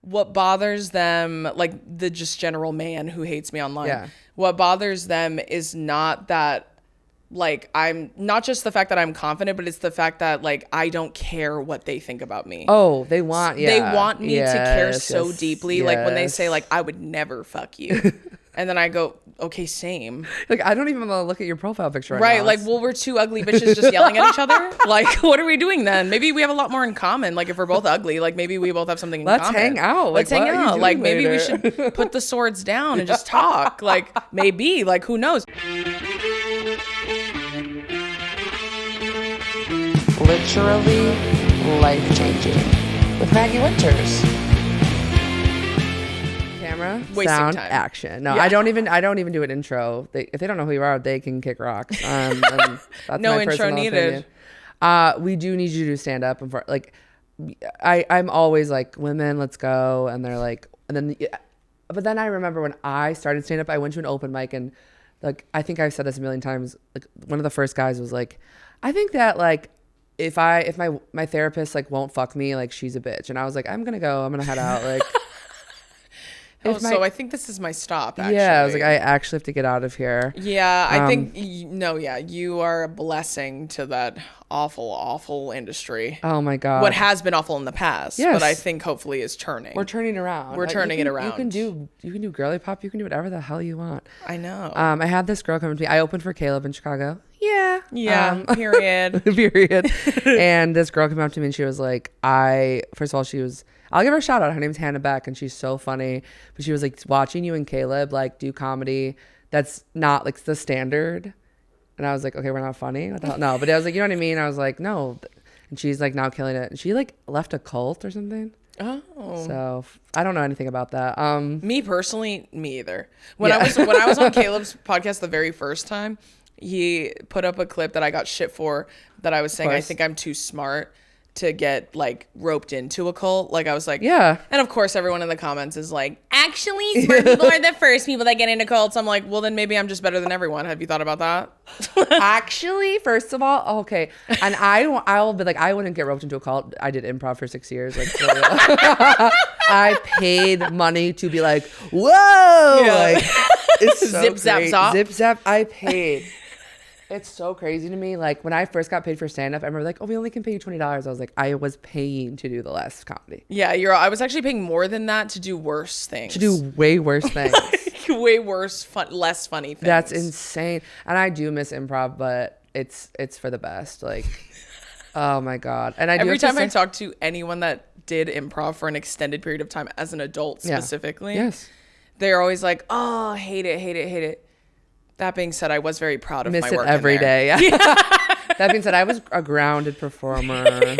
what bothers them, like the just general man who hates me online. Yeah. What bothers them is not that, like, I'm not just the fact that I'm confident, but it's the fact that, like, I don't care what they think about me. Oh, they want, They want me to care so deeply. Like, when they say, like, I would never fuck you. And then I go, okay, same. Like, I don't even want to look at your profile picture right now. Like, well, we're two ugly bitches just yelling at each other. Like, what are we doing then? Maybe we have a lot more in common. Like, if we're both ugly, like, maybe we both have something in Let's common. hang out. Let's Like, hang what are you out. doing Like, maybe we later? should put the swords down and just talk. Like, maybe. Like, who knows? Literally life-changing with Maggie Winters. Camera, Wasting sound, time. action. No, Yeah. I don't even do an intro. If they don't know who you are, they can kick rocks. And that's No my intro personal needed. opinion. We do need you to do stand up and like, I'm always like, women, let's go, and they're like, and then, but then I remember when I started stand up, I went to an open mic and like, I think I've said this a million times. Like, one of the first guys was like, I think that like, if my therapist like won't fuck me, like she's a bitch. And I was like, I'm gonna head out. Like, So I think this is my stop, actually. yeah, I was like, I actually have to get out of here. Yeah, I think, you are a blessing to that awful, awful industry. Oh my God. What has been awful in the past, Yes. but I think hopefully is turning. We're turning around. We're turning it around. You can do girly pop. You can do whatever the hell you want. I know. I had this girl come to me. I opened for Caleb in Chicago. Yeah. Period. Period. And this girl came up to me and she was like, first of all, I'll give her a shout out. Her name's Hannah Beck and she's so funny. But she was like, watching you and Caleb like do comedy, that's not like the standard. And I was like, okay, we're not funny. What the hell? No, but I was like, you know what I mean? I was like, no. And she's like now killing it. And she like left a cult or something. Oh. So I don't know anything about that. Me personally, me either. When I was on Caleb's podcast the very first time, he put up a clip that I got shit for, that I was saying I think I'm too smart to get like roped into a cult. Like I was like, yeah. And of course everyone in the comments is like, actually smart people are the first people that get into cults. I'm like, well then maybe I'm just better than everyone. Have you thought about that? Actually, first of all, okay. And I'll be like, I wouldn't get roped into a cult. I did improv for 6 years. Like, so, I paid money to be like, whoa. Yeah. Like, it's so Zip, zap, great. zop. Zip, zap. I paid. It's so crazy to me. Like when I first got paid for stand-up, I remember like, oh, we only can pay you $20. I was like, I was paying to do the last comedy. Yeah, I was actually paying more than that to do worse things. To do way worse things. way worse, less funny things. That's insane. And I do miss improv, but it's for the best. Like, oh my God. And every time I talk to anyone that did improv for an extended period of time as an adult specifically, yes, they're always like, oh, hate it. That being said, I was very proud of miss my it work every in there. day. Yeah. That being said, I was a grounded performer.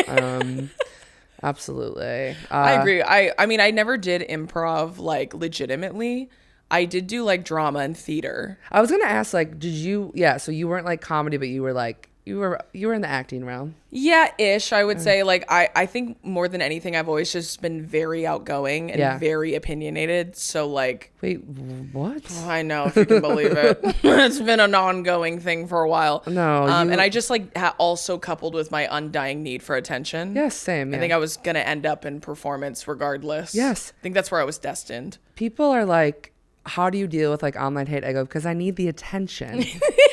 Absolutely. I agree. I mean, I never did improv like legitimately. I did do like drama and theater. I was gonna ask, like, did you? Yeah. So you weren't like comedy, but you were like you were in the acting realm. Yeah, ish. I would say like I think more than anything, I've always just been very outgoing and very opinionated. So like, wait, what? I know, if you can believe it. It's been an ongoing thing for a while. No, and I just like also coupled with my undying need for attention. Yes, same. Yeah. I think I was gonna end up in performance regardless. Yes, I think that's where I was destined. People are like, how do you deal with like online hate? I go, because I need the attention.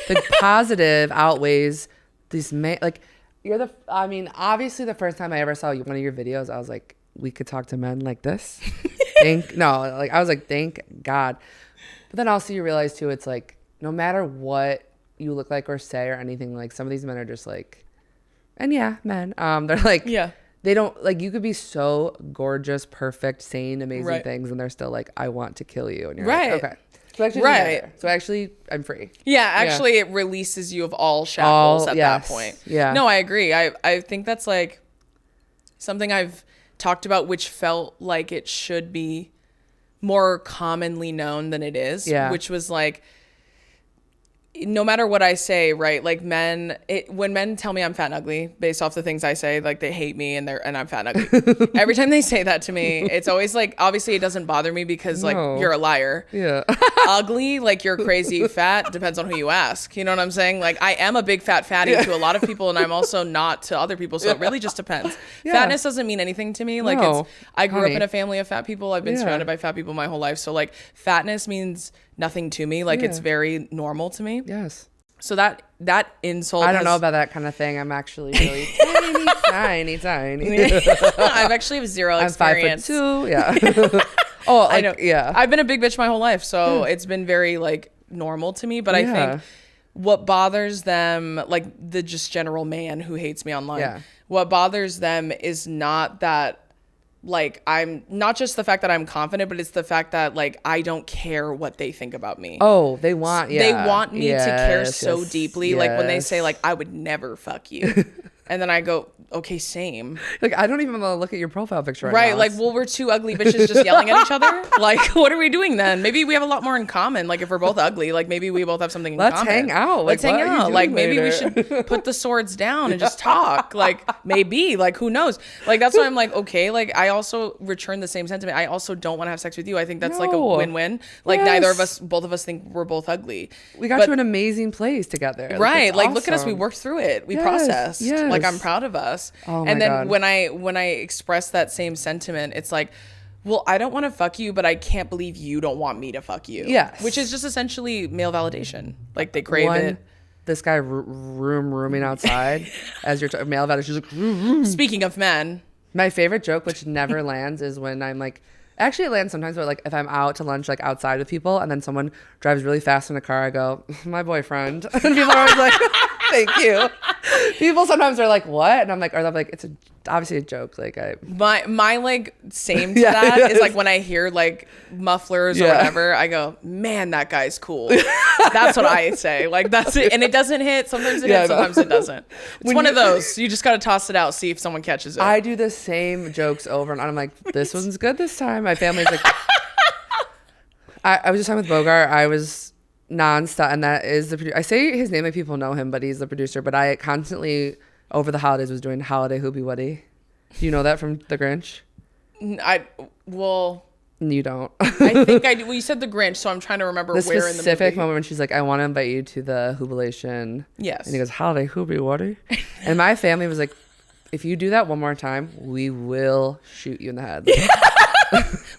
The positive outweighs these like I mean, obviously the first time I ever saw one of your videos, I was like, we could talk to men like this. I was like, thank God. But then also you realize too, it's like, no matter what you look like or say or anything, like some of these men are just like, and yeah, men, they're like, yeah, they don't like, you could be so gorgeous, perfect, sane, amazing things, and they're still like, I want to kill you. And you're like, okay. So actually, I'm free. Yeah, actually, it releases you of all shackles at that point. Yeah. No, I agree. I think that's like something I've talked about, which felt like it should be more commonly known than it is. Yeah. Which was like, no matter what I say, right? Like when men tell me I'm fat and ugly based off the things I say, like they hate me and I'm fat and ugly. Every time they say that to me, it's always like, obviously it doesn't bother me because like you're a liar. Yeah. Ugly, like you're crazy. Fat depends on who you ask. You know what I'm saying? Like I am a big fat fatty to a lot of people, and I'm also not to other people. So it really just depends. Fatness doesn't mean anything to me. Like I grew up in a family of fat people. I've been surrounded by fat people my whole life. So like fatness means nothing to me. Like it's very normal to me. Yes. So that insult. I don't know about that kind of thing. I'm actually really tiny. I've actually have zero experience. I'm 5'2". Yeah. Oh, like, I know. Yeah. I've been a big bitch my whole life, so it's been very like normal to me. But I think what bothers them, like the just general man who hates me online, what bothers them is not that. Like I'm not just the fact that I'm confident, but it's the fact that like I don't care what they think about me. Oh, they want me to care so deeply. Like when they say like I would never fuck you, and then I go, okay, same. Like I don't even want to look at your profile picture right now. Like, well, we're two ugly bitches just yelling at each other. Like, what are we doing then? Maybe we have a lot more in common. Like if we're both ugly, like maybe we both have something in common. Let's hang out. Let's hang out. Like maybe we should put the swords down and just talk. Like maybe, like who knows? Like that's why I'm like, okay. Like I also return the same sentiment. I also don't want to have sex with you. I think that's like a win-win. Like both of us think we're both ugly. We got to an amazing place together. Right. Like awesome. look at us. We worked through it. We processed. Yes. Like I'm proud of us. Oh my and then God. when I express that same sentiment, it's like, well, I don't want to fuck you, but I can't believe you don't want me to fuck you. Yes. Which is just essentially male validation. Like they crave it. This guy rooming outside as you're male validation. She's like, room. Speaking of men, my favorite joke, which never lands, is when I'm like, actually it lands sometimes, but like if I'm out to lunch like outside with people and then someone drives really fast in a car, I go, my boyfriend. And people are always like, thank you. People sometimes are like, what? And I'm like, it's obviously a joke. Like my like same to that is like when I hear like mufflers or whatever, I go, man, that guy's cool. That's what I say. Like that's it. And it doesn't hit. Sometimes it hits, sometimes it doesn't. It's one of those. You just got to toss it out, see if someone catches it. I do the same jokes over and I'm like, this one's good this time. My family's like, I was just talking with Bogart. I was nonstop, and that is the producer. I say his name like people know him, but he's the producer. But I constantly over the holidays was doing holiday hoobie wuddy. Do you know that from The Grinch? You don't. I think I do. Well, you said The Grinch, so I'm trying to remember the where in the movie. specific moment when she's like, I want to invite you to the jubilation. Yes. And he goes, holiday hoobie wuddy. And my family was like, if you do that one more time, we will shoot you in the head.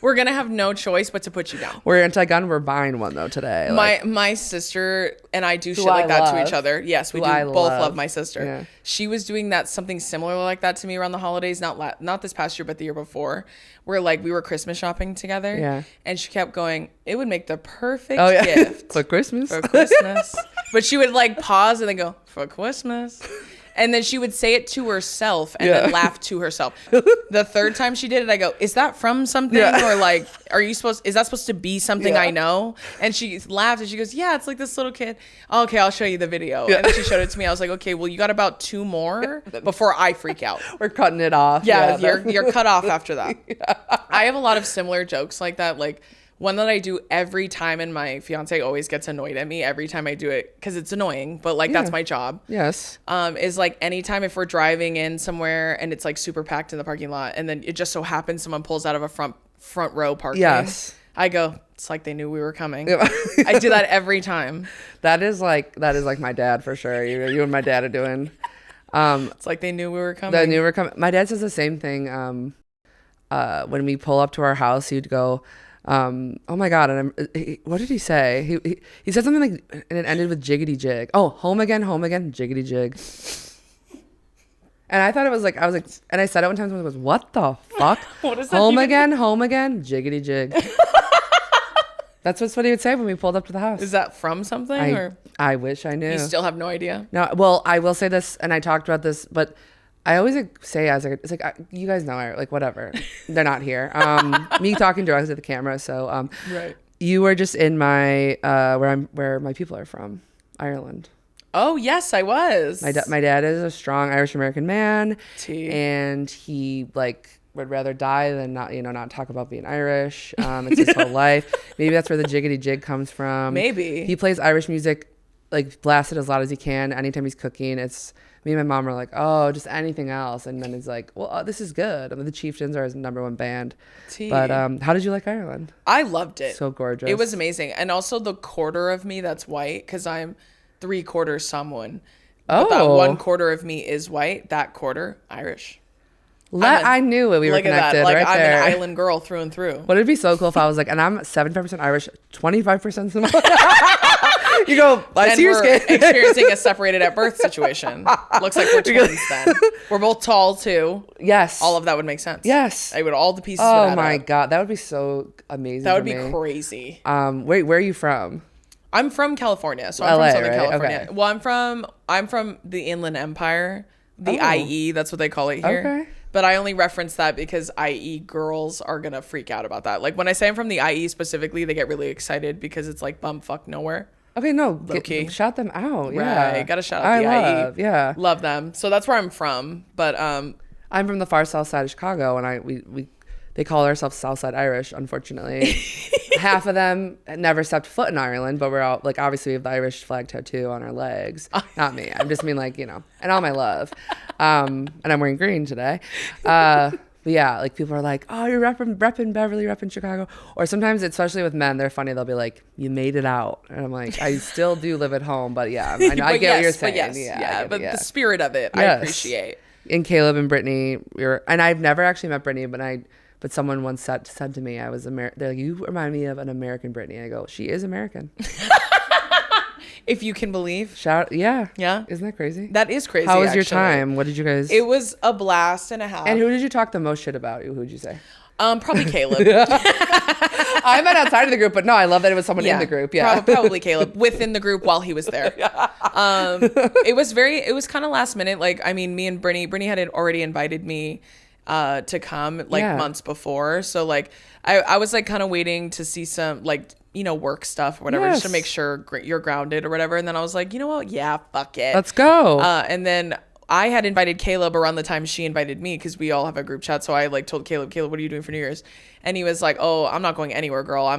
We're gonna have no choice but to put you down. We're anti-gun. We're buying one though today. My sister and I do shit like that to each other. Yes, we do both love my sister. Yeah. She was doing something similar like that to me around the holidays. Not this past year, but the year before. Where like we were Christmas shopping together. Yeah. And she kept going, it would make the perfect gift for Christmas. For Christmas. But she would like pause and then go, for Christmas. And then she would say it to herself and then laugh to herself. The third time she did it, I go, is that from something? Or like, is that supposed to be something I know? And she laughed and she goes, yeah, it's like this little kid. Oh, okay, I'll show you the video. And then she showed it to me. I was like, okay, well, you got about 2 more before I freak out. We're cutting it off. Yeah, you're cut off after that. I have a lot of similar jokes like that. Like, one that I do every time, and my fiance always gets annoyed at me every time I do it because it's annoying, but like that's my job. Yes. Is like anytime if we're driving in somewhere and it's like super packed in the parking lot, and then it just so happens someone pulls out of a front row parking. Yes. I go, it's like they knew we were coming. I do that every time. That is like my dad for sure. You and my dad are doing. It's like they knew we were coming. They knew we were coming. My dad says the same thing. When we pull up to our house, he'd go, oh my God. And what did he say? He said something like, and it ended with jiggity jig. Oh, home again, jiggity jig. And I thought it was like, and I said it one time, someone goes, what the fuck? What is that? Home again, jiggity jig. That's what he would say when we pulled up to the house. Is that from something? I wish I knew. You still have no idea? No, well, I will say this, and I talked about this, but I always say it's like you guys know, like whatever. They're not here. Me talking directly to the camera. So right. You were just in my where my people are from, Ireland. Oh yes, I was. My dad is a strong Irish American man, Tea. and he like would rather die than not talk about being Irish. It's his whole life. Maybe that's where the jiggity jig comes from. Maybe he plays Irish music like blast it as loud as he can. Anytime he's cooking, it's me and my mom are like, oh, just anything else. And then he's like, well, this is good. And the Chieftains are his #1 band. But how did you like Ireland? I loved it. So gorgeous. It was amazing. And also the quarter of me that's white, because I'm 3/4 Samoan. But that 1/4 of me is white. That quarter, Irish. I knew it. We were connected. Like, right I'm there. an island girl through and through. Would it be so cool if I was like, and I'm 75% Irish, 25% Samoan? You go, I see your skin. Experiencing a separated at birth situation. Looks like we're twins then. We're both tall too. Yes. All of that would make sense. Yes. All the pieces would Oh add my up. God. That would be so amazing. That would be crazy. Where are you from? I'm from California. So I'm LA, from Southern right? California. Okay. Well, I'm from the Inland Empire. The IE, that's what they call it here. Okay. But I only reference that because IE girls are going to freak out about that. Like when I say I'm from the IE specifically, they get really excited because it's like bumfuck nowhere. Okay, no, shout them out. Yeah, Right, gotta shout out the IE. Yeah, love them. So that's where I'm from. But I'm from the far south side of Chicago, and they call ourselves Southside Irish. Unfortunately, half of them never stepped foot in Ireland, but we're all like, obviously we have the Irish flag tattoo on our legs. Not me. I'm just mean like, and all my love. And I'm wearing green today. But yeah, like people are like, oh, you're repping Beverly, repping Chicago. Or sometimes, especially with men, they're funny. They'll be like, you made it out. And I'm like, I still do live at home. But yeah, I get what you're saying. But the spirit of it, yes. I appreciate. And Caleb and Brittany, and I've never actually met Brittany, but someone once said to me, they're like, you remind me of an American Brittany. I go, she is American. If you can believe. Yeah. Yeah. Isn't that crazy? That is crazy. How was your time? What did you guys? It was a blast and a half. And who did you talk the most shit about? Who'd you say? Probably Caleb. I meant outside of the group, but no, I love that it was someone in the group. Yeah. Probably Caleb within the group while he was there. It was kind of last minute. Like, I mean, me and Brittany had already invited me to come months before. So like I was like kind of waiting to see some like, work stuff or whatever, just to make sure you're grounded or whatever. And then I was like, you know what? Yeah, fuck it. Let's go. And then I had invited Caleb around the time she invited me, because we all have a group chat. So I like told Caleb, what are you doing for New Year's? And he was like, oh, I'm not going anywhere, girl.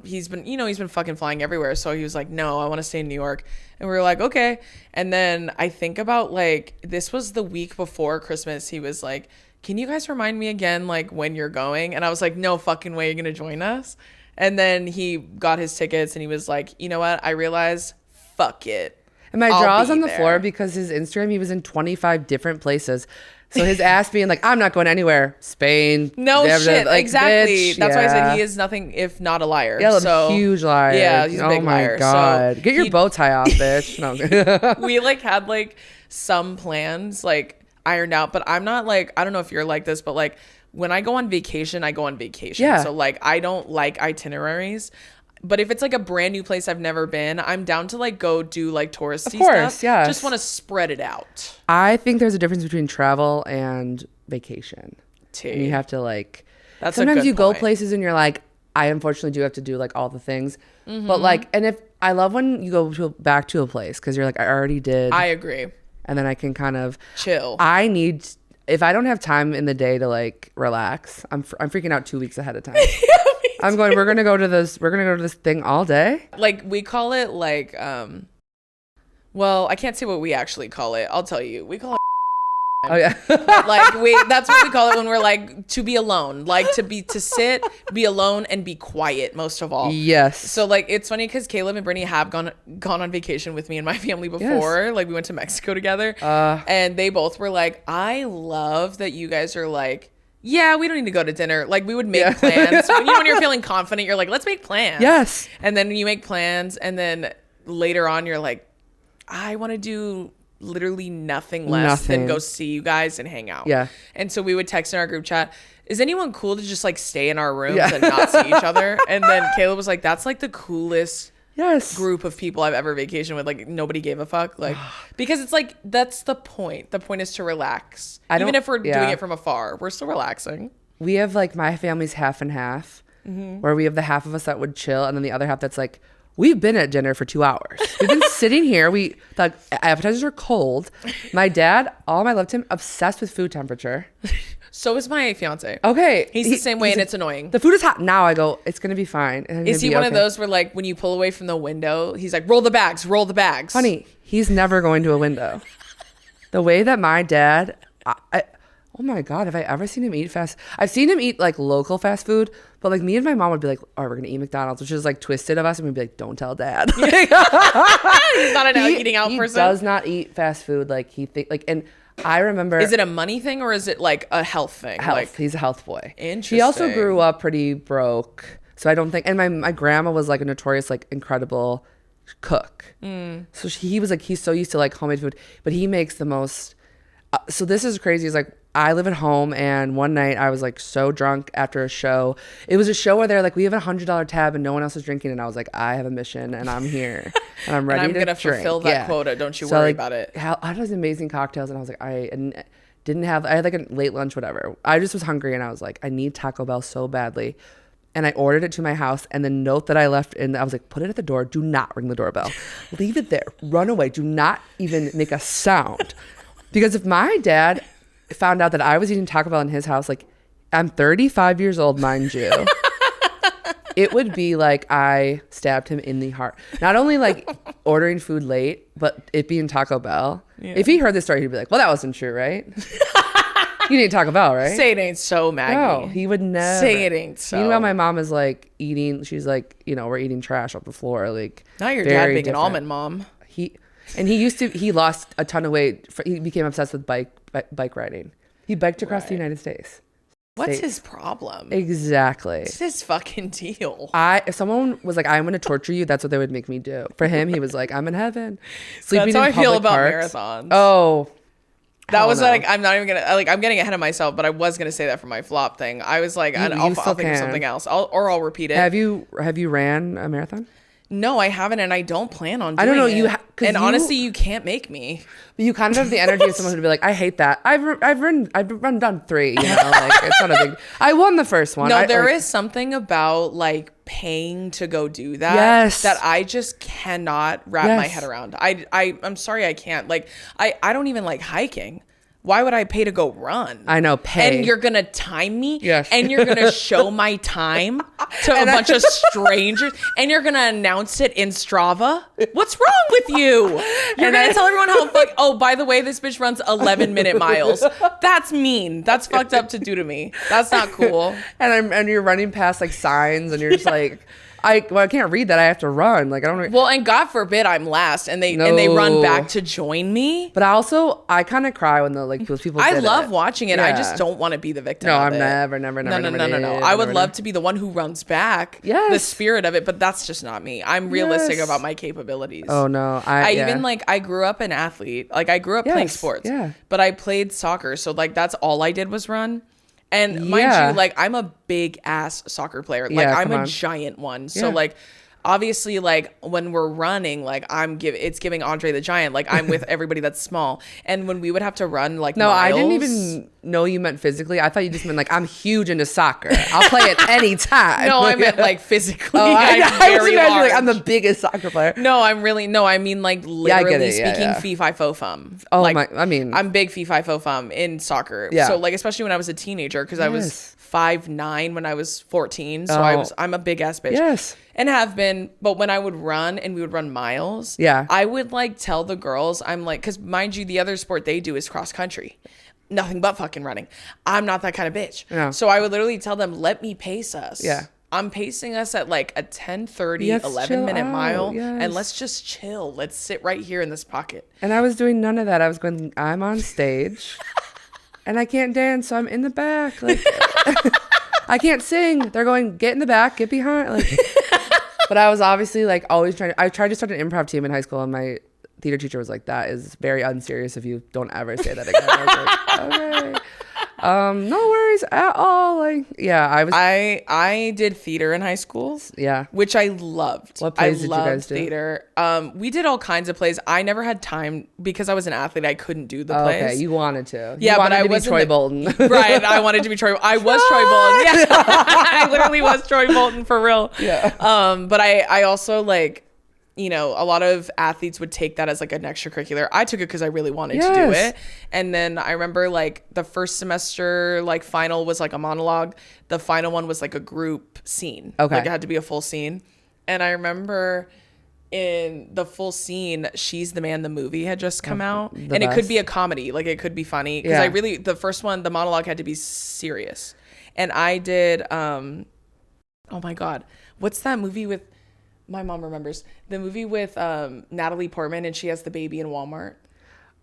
He's been fucking flying everywhere. So he was like, no, I want to stay in New York. And we were like, okay. And then I think about like, this was the week before Christmas. He was like, can you guys remind me again, like when you're going? And I was like, no fucking way you're going to join us. And then he got his tickets and he was like, you know what? I realized, fuck it. And my jaw's on the floor because his Instagram, he was in 25 different places. So his ass being like, I'm not going anywhere. Spain. No shit. Like, exactly. Bitch. That's why I said he is nothing if not a liar. Yeah, so, huge liar. Yeah, he's a big liar. Oh my God. So get your bow tie off, bitch. No. We like had like some plans like ironed out, but I'm not like, I don't know if you're like this, but like when I go on vacation, I go on vacation. Yeah. So like I don't like itineraries. But if it's like a brand new place I've never been, I'm down to like go do like touristy stuff. Yes. Just want to spread it out. I think there's a difference between travel and vacation. And you have to like, that's sometimes you go places and you're like, I unfortunately do have to do like all the things. Mm-hmm. But like, and if I love when you go back to a place because you're like, I already did. I agree. And then I can kind of chill. If I don't have time in the day to like relax, I'm freaking out 2 weeks ahead of time. We're gonna go to this thing all day. Like we call it like well, I can't say what we actually call it. I'll tell you. We call it oh yeah. Like that's what we call it when we're like to be alone. Like to sit, be alone and be quiet most of all. Yes. So like it's funny because Caleb and Brittany have gone on vacation with me and my family before. Yes. Like we went to Mexico together. And they both were like, I love that you guys are like, yeah, we don't need to go to dinner. Like we would make plans. So, when you're feeling confident, you're like, let's make plans. Yes. And then you make plans and then later on you're like, I want to do literally nothing less than go see you guys and hang out. Yeah. And so we would text in our group chat, is anyone cool to just like stay in our rooms and not see each other? And then Caleb was like, that's like the coolest group of people I've ever vacationed with. Like nobody gave a fuck. Like because it's like that's the point. The point is to relax. Even if we're doing it from afar, we're still relaxing. We have like my family's half and half, where we have the half of us that would chill and then the other half that's like, we've been at dinner for 2 hours. We've been sitting here. The appetizers are cold. My dad, all my love to him, obsessed with food temperature. So is my fiance. Okay. He's the same way, and it's annoying. The food is hot now. I go, it's gonna be fine. Is he one of those where like when you pull away from the window, he's like, roll the bags. Honey, he's never going to a window. The way that my dad, oh my God, have I ever seen him eat fast? I've seen him eat like local fast food, but like me and my mom would be like, oh, we're gonna eat McDonald's, which is like twisted of us, and we'd be like, don't tell dad. He's not an eating out person. He does not eat fast food. Like and I remember. Is it a money thing or is it like a health thing? Health. He's a health boy. Interesting. He also grew up pretty broke, so I don't think. And my grandma was like a notorious like incredible cook. So he was like, he's so used to like homemade food, but he makes the most. So this is crazy. It's like I live at home, and one night I was like so drunk after a show. It was a show where they're like, we have $100 tab and no one else is drinking, and I was like, I have a mission and I'm here and I'm ready and I'm to gonna drink. fulfill that quota. Don't you worry about it. I had these amazing cocktails, and I was like, I had like a late lunch, whatever. I just was hungry, and I was like, I need Taco Bell so badly. And I ordered it to my house, and the note that I left in, I was like, put it at the door. Do not ring the doorbell. Leave it there. Run away. Do not even make a sound. Because if my dad found out that I was eating Taco Bell in his house, like, I'm 35 years old, mind you, it would be like I stabbed him in the heart. Not only like ordering food late, but it being Taco Bell. Yeah. If he heard this story, he'd be like, well, that wasn't true, right? You need Taco Bell, right? Say it ain't so, Maggie. No, he would never. Say it ain't so. Meanwhile, my mom is like eating, she's like, we're eating trash off the floor. Like, now your dad being an almond mom. He lost a ton of weight. He became obsessed with bike riding. He biked across the United States. What's his problem? Exactly. What's his fucking deal? If someone was like, I'm going to torture you, that's what they would make me do. For him, he was like, I'm in heaven. Sleeping that's how I feel about marathons. Oh, that was like, I'm not even going to, like, I'm getting ahead of myself, but I was going to say that for my flop thing. I was like, I'll think of something else. I'll repeat it. Have you ran a marathon? No, I haven't, and I don't plan on doing I don't know, it. Honestly, you can't make me. But you kind of have the energy of someone who'd be like, I hate that. I've done 3, like it's not a big. I won the first one. No, there is something about like paying to go do that. Yes. That I just cannot wrap my head around. I'm sorry, I can't. Like I don't even like hiking. Why would I pay to go run? I know, pay. And you're going to time me? Yes. And you're going to show my time to a bunch of strangers? And you're going to announce it in Strava? What's wrong with you? You're going to tell everyone how, by the way, this bitch runs 11-minute miles. That's mean. That's fucked up to do to me. That's not cool. And you're running past like signs, and you're just like... I can't read that. I have to run. Like, I don't. Well, and God forbid I'm last, and they run back to join me. But I kind of cry when those people. I love watching it. Yeah. I just don't want to be the victim. No, of I'm it. never. No. I would love to be the one who runs back. Yes. The spirit of it, but that's just not me. I'm realistic about my capabilities. Oh no, I grew up an athlete. Like I grew up playing sports. Yeah. But I played soccer, so like that's all I did was run. And mind you, like I'm a big ass soccer player. Like I'm a giant one. So like obviously like when we're running, like it's giving Andre the Giant. Like I'm with everybody that's small. And when we would have to run like miles, I didn't even know you meant physically. I thought you just meant like I'm huge into soccer. I'll play it any time. No, I meant like physically. I was imagining like I'm the biggest soccer player. No, I mean like literally speaking fee fi fo fum. Oh like, I'm big fee fi fo fum in soccer. Yeah. So like especially when I was a teenager because I was 5'9" when I was 14. So I'm a big ass bitch. Yes. And have been, but when I would run and we would run miles, I would like tell the girls, I'm like, because mind you, the other sport they do is cross country. Nothing but fucking running. I'm not that kind of bitch. No. So I would literally tell them, let me pace us. Yeah. I'm pacing us at like a 10:30, 11-minute mile. Yes. And let's just chill. Let's sit right here in this pocket. And I was doing none of that. I was going, I'm on stage and I can't dance. So I'm in the back. Like, I can't sing. They're going, get in the back, get behind. Like, but I was obviously like always I tried to start an improv team in high school, and my theater teacher was like, that is very unserious of you. Don't ever say that again. I was like, okay. No worries at all. Like, I did theater in high school. Yeah. Which I loved. What plays did you guys do? Theater. We did all kinds of plays. I never had time because I was an athlete. I couldn't do the plays. Okay, you wanted to. Yeah, but I wasn't Troy Bolton. Right, I wanted to be Troy. I was Troy Bolton. Yeah, I literally was Troy Bolton for real. Yeah. But I also like, you know, a lot of athletes would take that as like an extracurricular. I took it because I really wanted to do it. And then I remember like the first semester, like final was like a monologue. The final one was like a group scene. Okay. Like it had to be a full scene. And I remember in the full scene, She's the Man, the movie had just come out. And it could be a comedy. Like it could be funny. Because the first one, the monologue had to be serious. And I did, oh my God, what's that movie with, my mom remembers the movie with Natalie Portman and she has the baby in Walmart.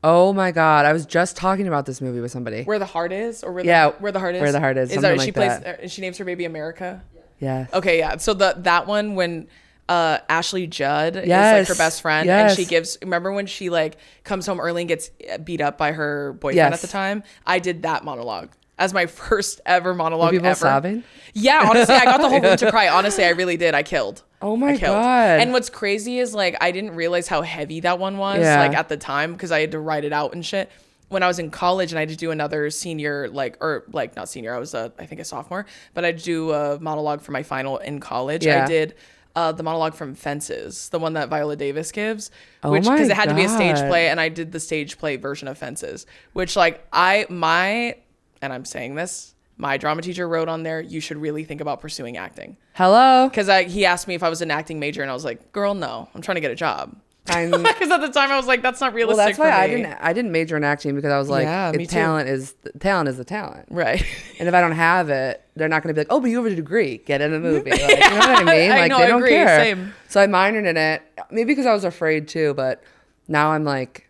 Oh my God, I was just talking about this movie with somebody. Where the Heart Is, or where the heart is. Where the Heart Is. Is that she plays? She names her baby America. Yeah. Okay, yeah. So that one when Ashley Judd is like her best friend, and she gives. Remember when she like comes home early and gets beat up by her boyfriend at the time? I did that monologue as my first ever monologue. Were people ever. sobbing? Yeah, honestly, I got the whole room to cry. Honestly, I really did. I killed. Oh my God. And what's crazy is like I didn't realize how heavy that one was like at the time because I had to write it out and shit. When I was in college and I had to do another senior, not senior, I was I think a sophomore, but I had to do a monologue for my final in college. I did the monologue from Fences, the one that Viola Davis gives, which because it had to be a stage play, and I did the stage play version of Fences, which like and I'm saying this, my drama teacher wrote on there, you should really think about pursuing acting. Hello? Because he asked me if I was an acting major, and I was like, girl, no, I'm trying to get a job. Because at the time I was like, that's not realistic. Well, that's why I didn't major in acting because I was like, talent is the talent. Right. And if I don't have it, they're not going to be like, oh, but you have a degree, get in a movie. Like, you know what I mean? Like, they don't care. Same. So I minored in it, maybe because I was afraid too, but now I'm like,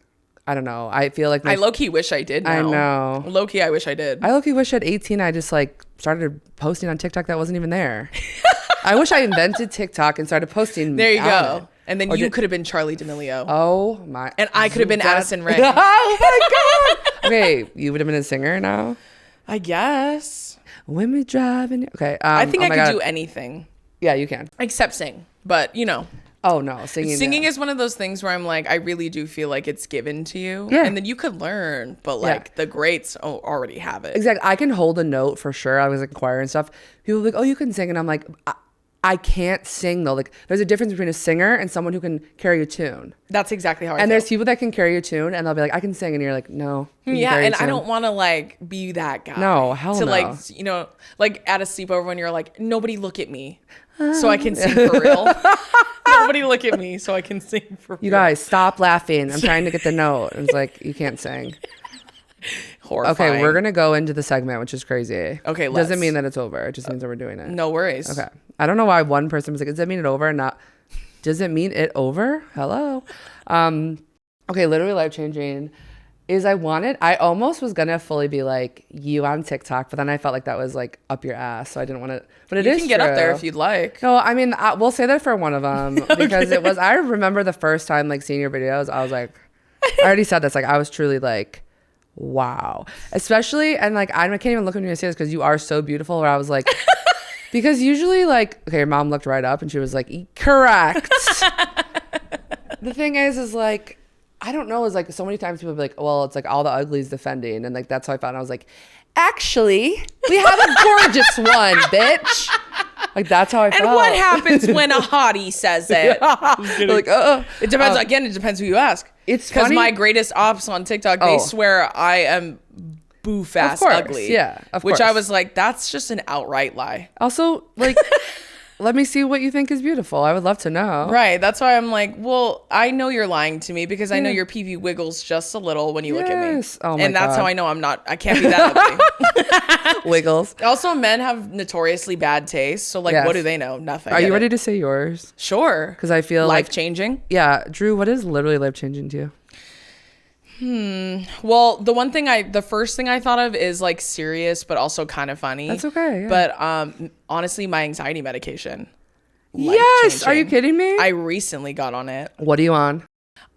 I don't know. I feel like I low-key wish I did now. I know. Low-key, I wish I did. I low-key wish at 18 I just like started posting on TikTok that wasn't even there. I wish I invented TikTok and started posting. There you go. And then you could have been Charlie D'Amelio. Oh my. And I could have been Addison Rae. Oh my God. Okay, you would have been a singer now? I guess. When we driving. Okay. I think I could do anything. Yeah, you can. Except sing. But, you know. Oh no, singing is one of those things where I'm like, I really do feel like it's given to you. Yeah. And then you could learn, but like the greats already have it. Exactly. I can hold a note for sure. I was like choir and stuff. People were like, oh, you can sing. And I'm like, I can't sing though. Like there's a difference between a singer and someone who can carry a tune. That's exactly how I feel. And there's people that can carry a tune and they'll be like, I can sing. And you're like, no. Yeah. And I don't want to like be that guy. No, hell no. To like, you know, like at a sleepover when you're like, nobody look at me so I can sing for real. Nobody look at me so I can sing for real. You guys, stop laughing. I'm trying to get the note. It's like, you can't sing. Horrifying. Okay, we're going to go into the segment, which is crazy. Okay, doesn't mean that it's over. It just means that we're doing it. No worries. Okay. I don't know why one person was like, does that mean it over? Does it mean it over? Hello? Okay, literally life-changing is I almost was going to fully be like you on TikTok, but then I felt like that was like up your ass, so I didn't want to. But you can get up there if you'd like. No, I mean, we'll say that for one of them because it was, I remember the first time like seeing your videos, I was like, I already said this, like I was truly like, wow. Especially, and like, I can't even look when you say this because you are so beautiful where I was like, because usually like, okay, your mom looked right up and she was like, correct. The thing is like, I don't know, is like so many times people be like, well, it's like all the uglies defending. And like, that's how I found I was like, actually, we have a gorgeous one, bitch. Like, that's how I felt. And what happens when a hottie says it? Like, it depends. Again, it depends who you ask. It's because funny. my greatest ops on TikTok, they swear I am boof-ass ugly. Yeah, of course. Which I was like, that's just an outright lie. Also, like, let me see what you think is beautiful. I would love to know. Right. That's why I'm like, well, I know you're lying to me because I know your pee-pee wiggles just a little when you look at me. Oh my and that's God. how I know I can't be that ugly. Wiggles. Also, men have notoriously bad taste. So, like, what do they know? Nothing. Are you ready to say yours? Sure. Because I feel life-changing. Yeah. Drew, what is literally life-changing to you? Well, the first thing I thought of is like serious, but also kind of funny. That's okay. Yeah. But honestly, my anxiety medication. Yes. Are you kidding me? I recently got on it. What are you on?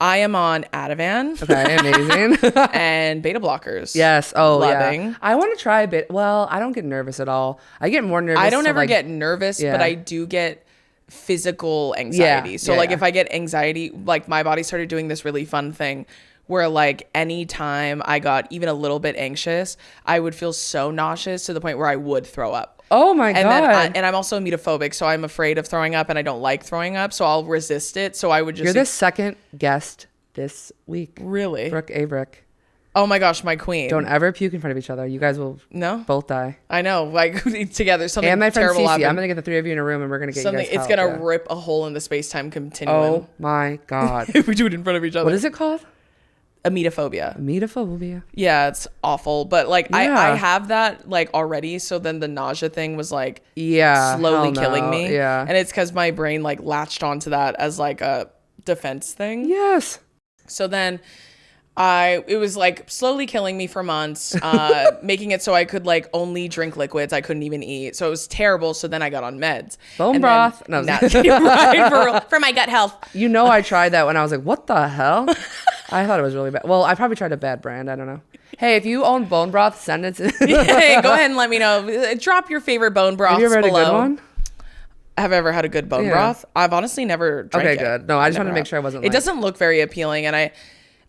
I am on Ativan. Okay, amazing. And beta blockers. Yes. Oh, loving. Yeah. I want to try a bit. Well, I don't get nervous at all. I get more nervous. I don't ever get nervous, but I do get physical anxiety. So if I get anxiety, like my body started doing this really fun thing where like anytime I got even a little bit anxious, I would feel so nauseous to the point where I would throw up. Oh my and God. and I'm also ametophobic, so I'm afraid of throwing up and I don't like throwing up, so I'll resist it. So I would just. You're the second guest this week. Really? Brooke Abrick. Oh my gosh, my queen. Don't ever puke in front of each other. You guys will both die. I know. Like together, something and my friend terrible Cece. happened. I'm gonna get the three of you in a room and we're gonna get something. You guys it's help, gonna rip a hole in the space-time continuum. Oh my God. If we do it in front of each other. What is it called? Ametophobia. Ametophobia. Yeah, it's awful. But like I have that like already. So then the nausea thing was like slowly killing me. Yeah. And it's because my brain like latched onto that as like a defense thing. Yes. So then it was like slowly killing me for months, making it so I could like only drink liquids. I couldn't even eat. So it was terrible. So then I got on meds. Bone broth. No, right, for my gut health. You know, I tried that when I was like, what the hell? I thought it was really bad. Well, I probably tried a bad brand. I don't know. Hey, if you own bone broth, send it to Hey, go ahead and let me know. Drop your favorite bone broths below. Have you ever had a good one? Have I ever had a good bone broth? I've honestly never drank it. Okay, good. No, I just wanted to make sure I wasn't. It doesn't look very appealing, and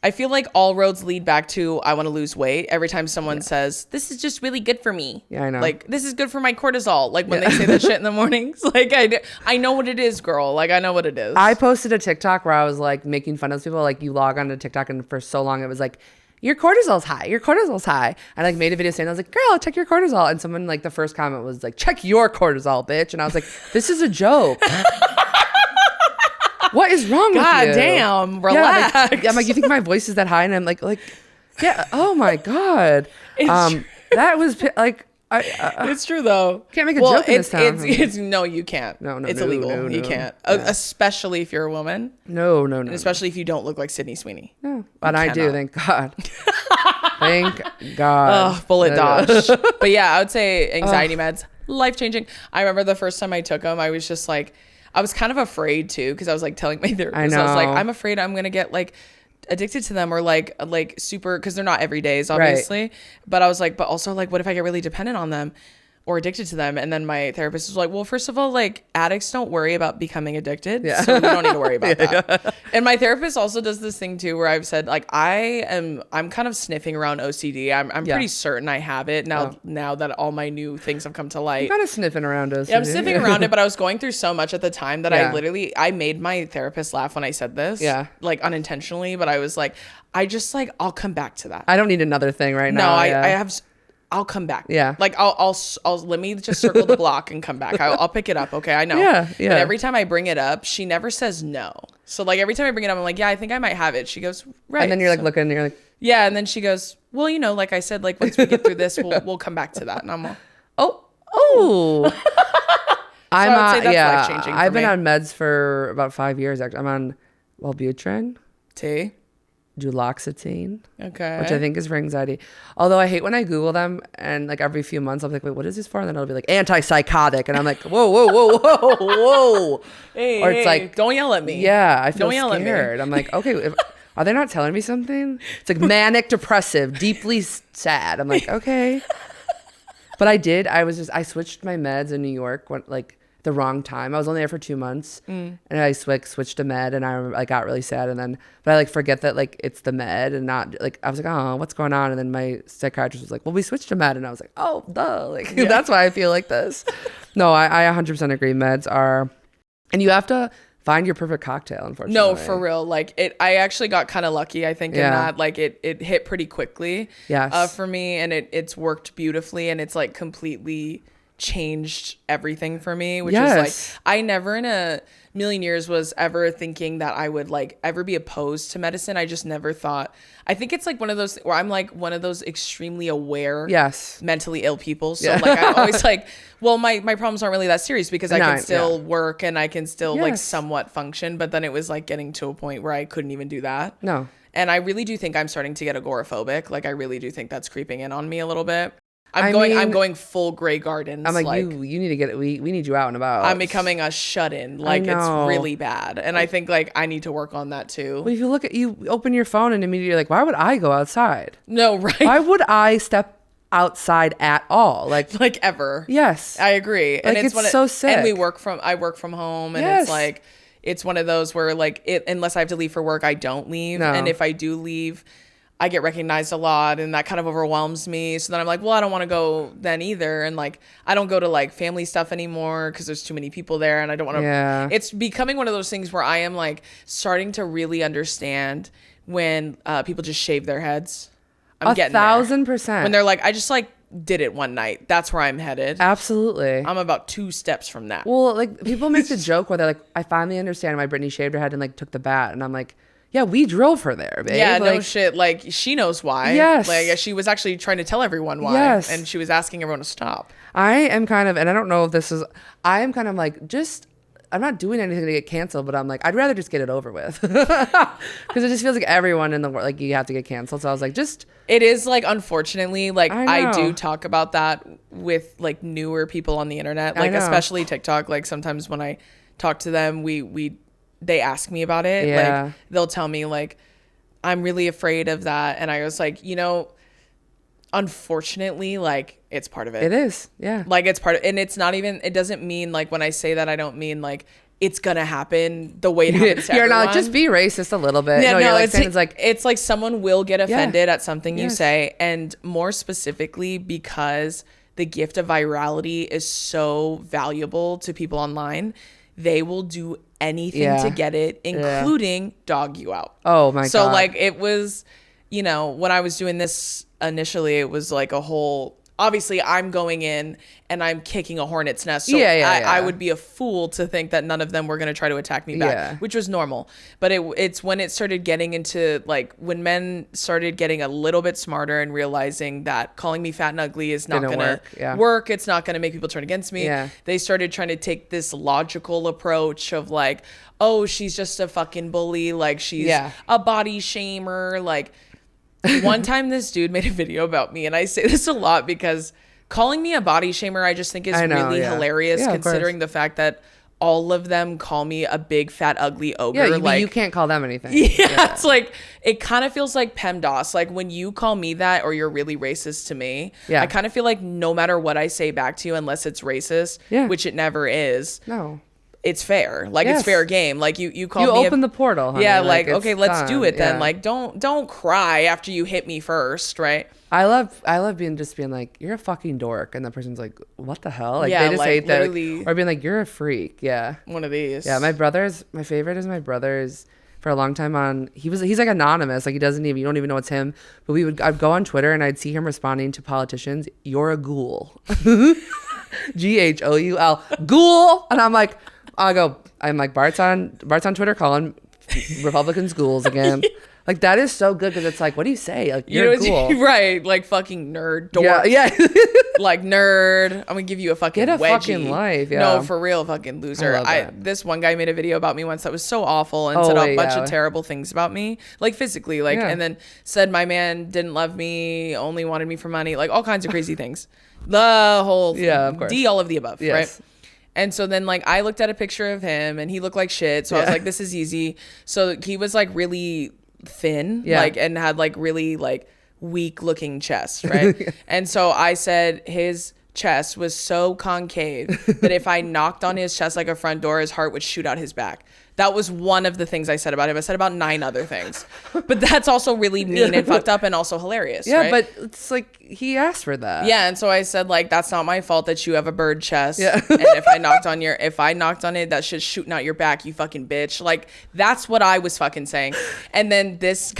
I feel like all roads lead back to I want to lose weight. Every time someone says, this is just really good for me. Yeah, I know. Like, this is good for my cortisol. Like, when they say that shit in the mornings. Like, I know what it is, girl. Like, I know what it is. I posted a TikTok where I was, like, making fun of people. Like, you log on to TikTok, and for so long it was like, your cortisol's high. Your cortisol's high. I, like, made a video saying, I was like, girl, check your cortisol. And someone, like, the first comment was like, check your cortisol, bitch. And I was like, this is a joke. What is wrong with you? God damn, relax. Yeah, I'm like, you think my voice is that high? And I'm like, yeah. Oh my God. That was like, it's true though. Can't make a joke in this town. It's no, you can't. No, it's illegal. No, you can't, Yeah. especially if you're a woman. No. And especially if you don't look like Sydney Sweeney. No, but I do. Thank God. Thank God. Oh, bullet dodge. But yeah, I would say anxiety meds, life changing. I remember the first time I took them, I was just like. I was kind of afraid too, because I was like telling my therapist, I was like, I'm afraid I'm gonna get like addicted to them or like super, because they're not every days, obviously. Right. But I was like, but also like, what if I get really dependent on them or addicted to them? And then my therapist was like, well, first of all, like addicts don't worry about becoming addicted, so you don't need to worry about that. Yeah. And my therapist also does this thing too, where I've said like I'm kind of sniffing around OCD. I'm pretty certain I have it now that all my new things have come to light. I'm kind of sniffing around OCD. Yeah, I'm sniffing around it, but I was going through so much at the time that I made my therapist laugh when I said this. Yeah, like unintentionally, but I was like, I'll come back to that. I don't need another thing right now. No, I'll come back. Yeah. Like I'll let me just circle the block and come back. I'll pick it up. Okay. I know. Yeah. But every time I bring it up, she never says no. So like every time I bring it up, I'm like, yeah, I think I might have it. She goes, right. And then you're like looking and you're like, yeah. And then she goes, well, like I said, like once we get through this, we'll come back to that. And I'm all, oh. I would say that's life-changing for I've been me. on meds for about 5 years. Actually, I'm on Wellbutrin. Duloxetine, okay, which I think is for anxiety. Although I hate when I Google them and like every few months I'm like, wait, what is this for? And then it'll be like antipsychotic, and I'm like, whoa. Hey, or it's like, don't yell at me. Yeah, I feel scared. I'm like, okay, are they not telling me something? It's like manic depressive, deeply sad. I'm like, okay. But I switched my meds in New York when like the wrong time. I was only there for 2 months and I switched to med and I got really sad but I like forget that like it's the med and not like, I was like, oh, what's going on? And then my psychiatrist was like, well, we switched to med. And I was like, oh, duh. Like, that's why I feel like this. No, I 100% agree. Meds are, and you have to find your perfect cocktail, unfortunately. No, for real. Like I actually got kind of lucky, I think, in that like it hit pretty quickly for me, and it's worked beautifully, and it's like completely changed everything for me, which is like I never in a million years was ever thinking that I would like ever be opposed to medicine. I just never thought. I think it's like one of those where I'm like one of those extremely aware mentally ill people, so like I'm always like, well, my problems aren't really that serious because I can still work and I can still like somewhat function, but then it was like getting to a point where I couldn't even do that. And I really do think I'm starting to get agoraphobic. Like I really do think that's creeping in on me a little bit. I'm going full Grey Gardens. I'm like you need to get we need you out and about. I'm becoming a shut-in. Like it's really bad. And I think like I need to work on that too. Well, if you open your phone and immediately you're like, why would I go outside? No, right. Why would I step outside at all? Like ever. Yes. I agree. Like, and it's so sick. And I work from home and it's like it's one of those where like unless I have to leave for work, I don't leave. No. And if I do leave, I get recognized a lot, and that kind of overwhelms me. So then I'm like, well, I don't want to go then either. And like, I don't go to like family stuff anymore because there's too many people there, and I don't want to. Yeah. It's becoming one of those things where I am like starting to really understand when people just shave their heads. I'm getting 1,000%. when they're like, I just like did it one night. That's where I'm headed. Absolutely. I'm about 2 steps from that. Well, like people make the joke where they're like, I finally understand why Brittany shaved her head and like took the bat, and I'm like, yeah, we drove her there, babe. Yeah, like, no shit. Like, she knows why. Yes. Like, she was actually trying to tell everyone why. Yes. And she was asking everyone to stop. I am kind of, and I don't know if this is, I am kind of like, I'm not doing anything to get canceled, but I'm like, I'd rather just get it over with. Because it just feels like everyone in the world, like, you have to get canceled. So I was like, It is, like, unfortunately, like, I know. do talk about that with, like, newer people on the internet. Like, especially TikTok. Like, sometimes when I talk to them, they ask me about it. Yeah. Like, they'll tell me, like, I'm really afraid of that. And I was like, you know, unfortunately, like, it's part of it. it is. Yeah. Like, it's part of, and it's not even, it doesn't mean, like, when I say that, I don't mean, like, it's gonna happen the way it happens to You're everyone. not, just be racist a little bit. Yeah, no, you're like it's, saying it's like someone will get offended at something you Yes. say, and more specifically because the gift of virality is so valuable to people online, they will do anything to get it, including dog you out. Oh my God. So like, it was, you know, when I was doing this initially, it was like a whole, obviously I'm going in and I'm kicking a hornet's nest. So I would be a fool to think that none of them were going to try to attack me back, which was normal. But it's when it started getting into, like, when men started getting a little bit smarter and realizing that calling me fat and ugly is not going to work. It's not going to make people turn against me. Yeah. They started trying to take this logical approach of like, oh, she's just a fucking bully. Like, she's a body shamer. Like, one time this dude made a video about me, and I say this a lot because calling me a body shamer, I just think is really hilarious, considering the fact that all of them call me a big fat ugly ogre. Yeah, like, you can't call them anything. Yeah, it's like, it kind of feels like PEMDAS. Like, when you call me that or you're really racist to me, I kind of feel like no matter what I say back to you, unless it's racist, which it never is. No. It's fair. Like, it's fair game. Like, you call me. You open the portal, honey. Yeah, like okay, let's done. do it then. Like, don't cry after you hit me first, right? I love being like, you're a fucking dork, and the person's like, what the hell? Like, Yeah, they just like, hate that. literally. Or being like, you're a freak. Yeah. One of these. Yeah, my favorite is my brother's. For a long time on, he's like anonymous, like you don't even know it's him. But I'd go on Twitter and I'd see him responding to politicians, "You're a ghoul," GHOUL, ghoul, and I'm like, Bart's on Twitter calling Republicans ghouls again. Like, that is so good because it's like, what do you say? Like, you're a ghoul. Right, like fucking nerd, dork. Yeah. Like, nerd. I'm gonna give you a fucking Get a wedgie. fucking life, yeah. No, for real, fucking loser. I love that. This one guy made a video about me once that was so awful and said a bunch of terrible things about me, like physically, like, and then said my man didn't love me, only wanted me for money, like all kinds of crazy things. The whole of course. all of the above, right? And so then, like, I looked at a picture of him and he looked like shit. So I was like, this is easy. So he was like really thin, like, and had like really like weak looking chest, right? And so I said his chest was so concave that if I knocked on his chest like a front door, his heart would shoot out his back. That was one of the things I said about him. I said about 9 other things, but that's also really mean and fucked up and also hilarious. Yeah, right? but it's like he asked for that. Yeah, and so I said, like, that's not my fault that you have a bird chest. Yeah. And if I knocked on it, that shit's shooting out your back, you fucking bitch. Like, that's what I was fucking saying. And then this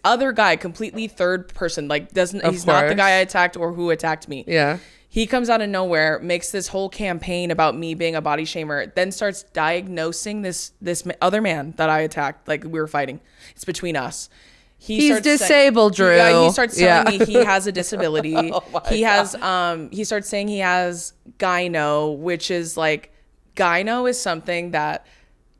other guy, completely third person, like, he's not the guy I attacked or who attacked me. Yeah. He comes out of nowhere, makes this whole campaign about me being a body shamer, then starts diagnosing this other man that I attacked, like we were fighting. It's between us. He's disabled, Drew. Yeah, he starts telling me he has a disability. He starts saying he has Gyno, which is like, Gyno is something that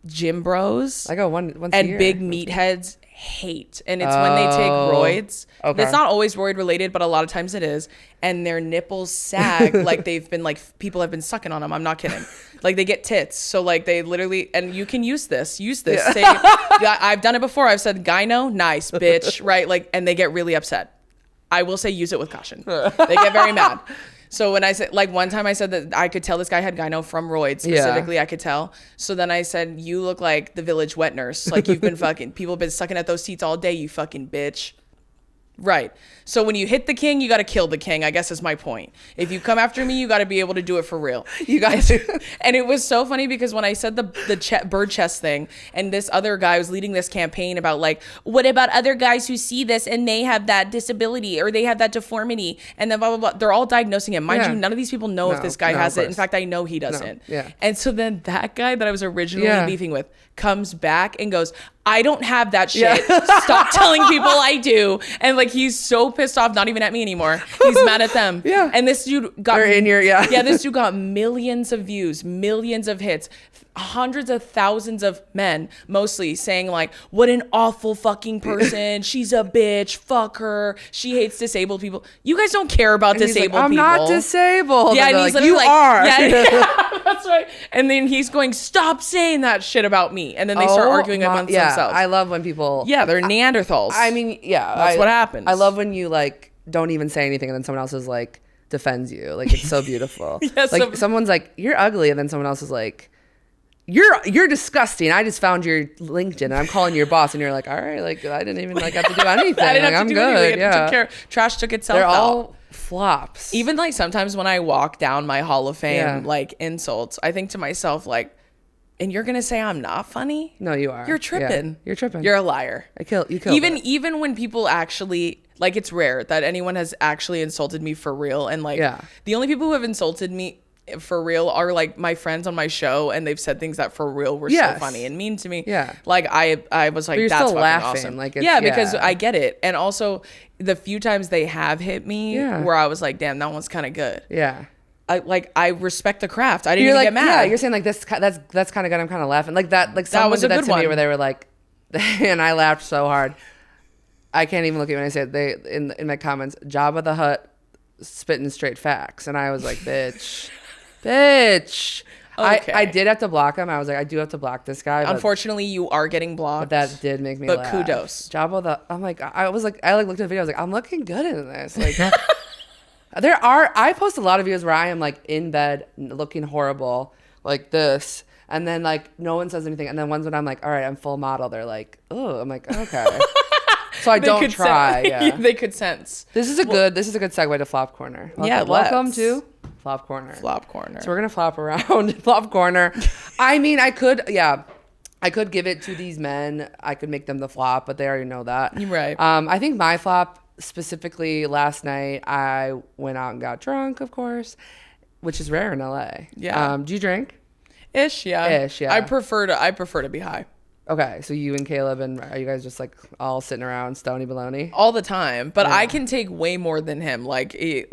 gym bros once a and year. Big meatheads hate, and it's when they take roids. Okay. It's not always roid related, but a lot of times it is, and their nipples sag like they've been, like, people have been sucking on them. I'm not kidding. Like, they get tits, so like they literally, and you can use this say, I've done it before. I've said, Gyno, nice bitch, right? Like, and they get really upset. I will say, use it with caution. They get very mad. So when I said, like, one time I said that I could tell this guy had gyno from roids specifically, I could tell. So then I said, you look like the village wet nurse. Like, you've been fucking, people have been sucking at those teats all day, you fucking bitch. Right. So when you hit the king, you got to kill the king, I guess is my point. If you come after me, you got to be able to do it for real. You got to. And it was so funny because when I said the bird chest thing, and this other guy was leading this campaign about like, what about other guys who see this and they have that disability or they have that deformity and then blah, blah, blah. They're all diagnosing him. Mind you, none of these people know if this guy has it. In fact, I know he doesn't. No. Yeah. And so then that guy that I was originally beefing with comes back and goes, I don't have that shit. Stop telling people I do. And like, he's so pissed off, not even at me anymore. He's mad at them. Yeah. And this dude got this dude got millions of views, millions of hits, hundreds of thousands of men mostly saying like, what an awful fucking person. She's a bitch. Fuck her. She hates disabled people. You guys don't care about disabled I'm people. I'm not disabled. Yeah, and and he's like, literally you are. Yeah, that's right. And then he's going, stop saying that shit about me. And then they start arguing amongst themselves. I love when people. Yeah, they're Neanderthals. I mean, that's what happens. I love when you like don't even say anything and then someone else is like defends you. Like it's so beautiful. Like someone's like, you're ugly, and then someone else is like, you're disgusting. I just found your LinkedIn and I'm calling your boss, and you're like, all right, like I didn't even like have to do anything. I didn't like, have to do anything. Took care. Trash took itself They're out. all flops. Even like sometimes when I walk down my Hall of Fame like insults, I think to myself like, and you're gonna say I'm not funny? No, you are. You're tripping. Yeah, you're tripping. You're a liar. You killed even when people actually like, it's rare that anyone has actually insulted me for real. And like the only people who have insulted me for real are like my friends on my show, and they've said things that for real were so funny and mean to me. Yeah. Like I was like, you're that's still fucking laughing. awesome. Like because I get it. And also the few times they have hit me where I was like, damn, that one's kind of good. Yeah. I respect the craft. I didn't even get mad. Yeah, you're saying like that's kind of good. I'm kind of laughing like that. Like someone did that to me where they were like, and I laughed so hard. I can't even look at you when I say it. They in my comments, Jabba the Hutt spitting straight facts, and I was like, bitch. Okay. I did have to block him. I was like, I do have to block this guy. Unfortunately, you are getting blocked. But that did make me laugh. But kudos. Jabba the. I'm like, I looked at the video. I was like, I'm looking good in this. Like. I post a lot of videos where I am like in bed looking horrible like this, and then like no one says anything, and then ones when I'm like, all right, I'm full model, they're like, oh, I'm like, okay. So I don't try. They could sense. This is a good segue to Flop Corner. Welcome to Flop Corner. Flop Corner. So we're gonna flop around Flop Corner. I mean, I could give it to these men. I could make them the flop, but they already know that. You're right. I think my flop. Specifically, last night I went out and got drunk, of course, which is rare in LA. Yeah. Do you drink? Ish, yeah. I prefer to be high. Okay, so you and Caleb, and are you guys just like all sitting around stony baloney all the time? But I can take way more than him. You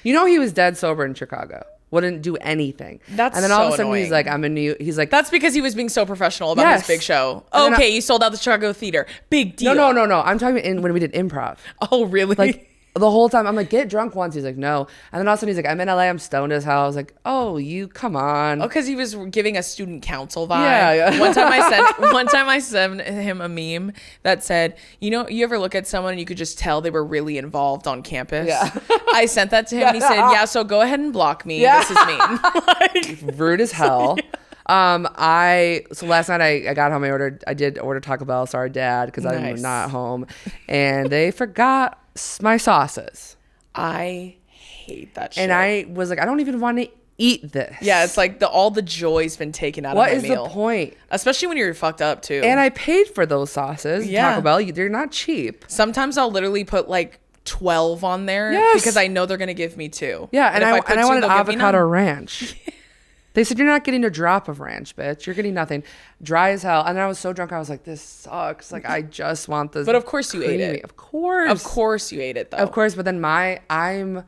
know, he was dead sober in Chicago. Wouldn't do anything. And then all of a sudden annoying. He's like, I'm in New York. He's like, that's because he was being so professional about his big show. Okay, you sold out the Chicago theater. Big deal. No. I'm talking when we did improv. Oh, really? Like the whole time I'm like, get drunk once. He's like, no. And then all of a sudden he's like, I'm in LA. I'm stoned as hell. I was like, oh, you come on. Oh, because he was giving a student council vibe. Yeah. One time I sent him a meme that said, you know, you ever look at someone and you could just tell they were really involved on campus? Yeah. I sent that to him. And he said, yeah, so go ahead and block me. Yeah. This is mean. Rude as hell. So last night I got home. I did order Taco Bell. Sorry, Dad, because I'm not home, and they forgot my sauces. I hate that shit. And I was like, I don't even want to eat this. Yeah, it's like all the joy's been taken out of my meal. What is the point? Especially when you're fucked up too. And I paid for those sauces. Yeah. Taco Bell, they're not cheap. Sometimes I'll literally put like 12 on there because I know they're gonna give me 2. Yeah, and I wanted avocado ranch. They said, you're not getting a drop of ranch, bitch. You're getting nothing. Dry as hell. And then I was so drunk, I was like, this sucks. Like, I just want this. But of course you ate it. Of course. Of course you ate it, though. Of course. But then I'm,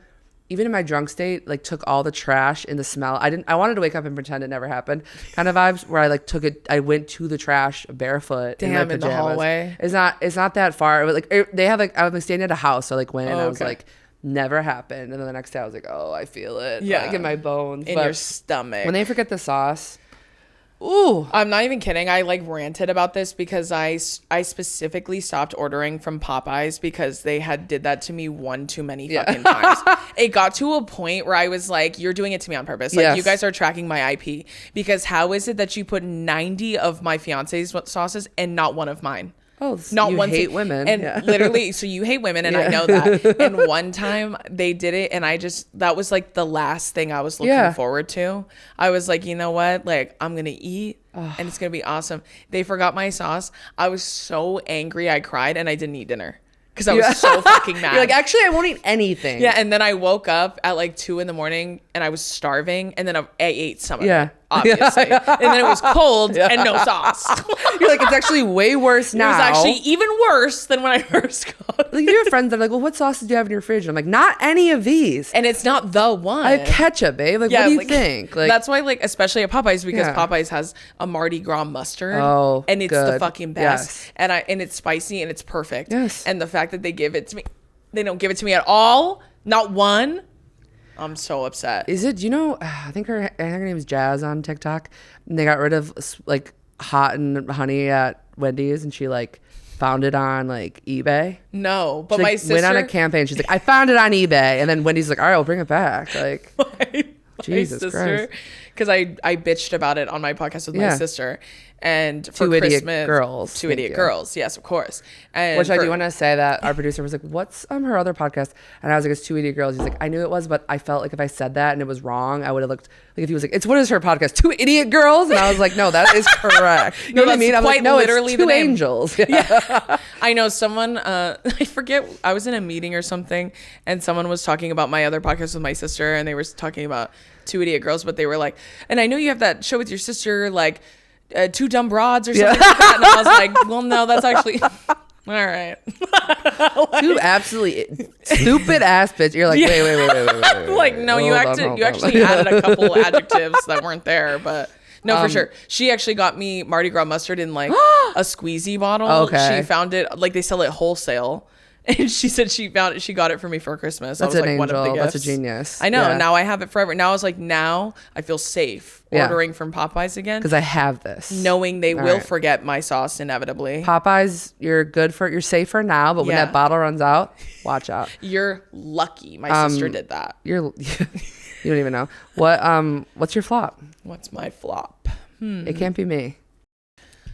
even in my drunk state, like, took all the trash in the smell. I wanted to wake up and pretend it never happened. Kind of vibes where I, like, I went to the trash barefoot. Damn, in the hallway. It's not that far. But, like, they have, like, I was staying at a house. So, like, I was like, never happened. And then the next day I was like, oh, I feel it. Yeah. Like in my bones. In your stomach. When they forget the sauce. Ooh. I'm not even kidding. I like ranted about this because I specifically stopped ordering from Popeyes because they did that to me one too many fucking times. It got to a point where I was like, you're doing it to me on purpose. Like you guys are tracking my IP, because how is it that you put 90 of my fiance's sauces and not one of mine? Oh, not you one hate thing. women. And literally, so you hate women, and I know that. And one time they did it, and that was like the last thing I was looking forward to. I was like, you know what? Like, I'm going to eat, and it's going to be awesome. They forgot my sauce. I was so angry. I cried, and I didn't eat dinner. Because I was so fucking mad. You're like, actually, I won't eat anything. Yeah, and then I woke up at like 2 a.m, and I was starving, and then I ate some of it, obviously. And then it was cold and no sauce. You're like, it's actually way worse now. It was actually even worse than when I first got it. Like, you have friends that are like, well, what sauces do you have in your fridge? And I'm like, not any of these. And it's not the one. I have ketchup, babe. Like, what do you think? Like, that's why, like, especially at Popeyes, because Popeyes has a Mardi Gras mustard. Oh, and it's the fucking best. Yes. And it's spicy and it's perfect. Yes. And the fact that they give it to me, they don't give it to me at all. Not one. I'm so upset. Is it? Do you know? I think her name is Jazz on TikTok, and they got rid of like hot and honey at Wendy's, and she like found it on like eBay. No, but she, my like, sister went on a campaign. She's like, I found it on eBay, and then Wendy's like, all right, I'll bring it back. Like, Jesus Christ. Because I bitched about it on my podcast with my sister. And for Two Idiot Christmas, Girls. Two Idiot Girls, yes, of course. And which I do want to say that our producer was like, what's her other podcast? And I was like, it's Two Idiot Girls. He's like, I knew it was, but I felt like if I said that and it was wrong, I would have looked like if he was like, what is her podcast? Two Idiot Girls? And I was like, no, that is correct. You know what I mean? I'm like, no, literally it's Two Angels. Yeah. I know someone, I forget, I was in a meeting or something, and someone was talking about my other podcast with my sister, and they were talking about Two Idiot Girls, but they were like, and I know you have that show with your sister, like, Two Dumb Broads or something like that. And I was like, well, no, that's actually... All right. Like, two absolutely stupid ass bitch. You're like, wait. Like, no, you actually added a couple adjectives that weren't there, but... No, for sure. She actually got me Mardi Gras mustard in like a squeezy bottle. Okay. She found it, like they sell it wholesale. And she said she got it for me for Christmas. That's I was an like, angel. one of the gifts. That's a genius. I know. Yeah. Now I have it forever. Now I was like, now I feel safe ordering from Popeyes again. Because I have this. Knowing they will forget my sauce inevitably. Popeyes, you're safe for now, but when that bottle runs out, watch out. You're lucky. My sister did that. You don't even know. What's your flop? What's my flop? It can't be me.